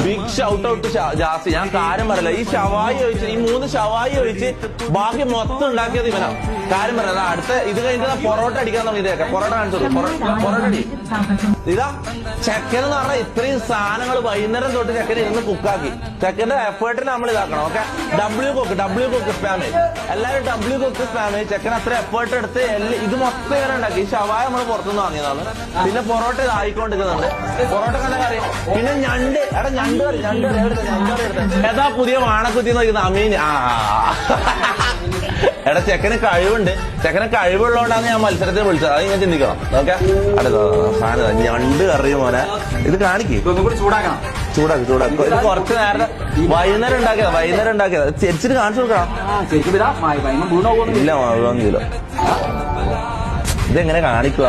Big shout out Jassie. ഞാൻ കാര്യം പറയില്ല, ഈ ഷവായി ഒഴിച്ച്, ഈ 3 ഷവായി ഒഴിച്ച് ബാക്കി മൊത്തം ഉണ്ടാക്കിയത് ഇവനാ. കാര്യം പറയാം. അടുത്ത ഇത് കഴിഞ്ഞിട്ട് പൊറോട്ട അടിക്കാൻ തുടങ്ങിയതൊക്കെ. പൊറോട്ട കാണിച്ചോളൂ. പൊറോട്ട അടി. ഇതാ ചെക്കനെന്ന് പറഞ്ഞാൽ ഇത്രയും സാധനങ്ങൾ വൈകുന്നേരം തൊട്ട് ചെക്കൻ ഇരുന്ന് കുക്കാക്കി. ചെക്കന്റെ എഫേർട്ടിന് നമ്മൾ ഇതാക്കണം. Okay, W cook spam. എല്ലാവരും ഡബ്ല്യു കുക്ക് സ്പാം. ചെക്കൻ അത്ര എഫേർട്ട് എടുത്ത് ഇത് മൊത്തം ഇങ്ങനെ ഉണ്ടാക്കി. ഈ ഷവായ നമ്മൾ പുറത്തുനിന്ന് വാങ്ങിയതാണ്. പിന്നെ പൊറോട്ട ഇതായിക്കൊണ്ടിരിക്കുന്നുണ്ട്. പൊറോട്ട കണ്ട കറി. പിന്നെ ഞണ്ട്. എടാ ഞണ്ട് കറി എടുത്ത്. ഏതാ പുതിയ വാണക്കുത്തി നോക്കുന്ന അമീൻ. എടാ ചെക്കന് കഴിവുണ്ട്. ചെക്കന് കഴിവുള്ളതുകൊണ്ടാണ് ഞാൻ മത്സരത്തിൽ വിളിച്ചത്. അത് ഞാൻ ചിന്തിക്കണം. ഓക്കെ, അടുത്ത സാധനം ഞണ്ട് കറി മോനെ. ഇത് കാണിക്ക്. ചൂടാക്കി. ഇത് കുറച്ച് നേരം വൈകുന്നേരം ഉണ്ടാക്കിയതാ. ചെരിച്ചിട്ട് കാണിച്ചു കൊടുക്കണം. ഇല്ല, മുഴുവന്നില്ല. ഇതെങ്ങനെ കാണിക്കുക?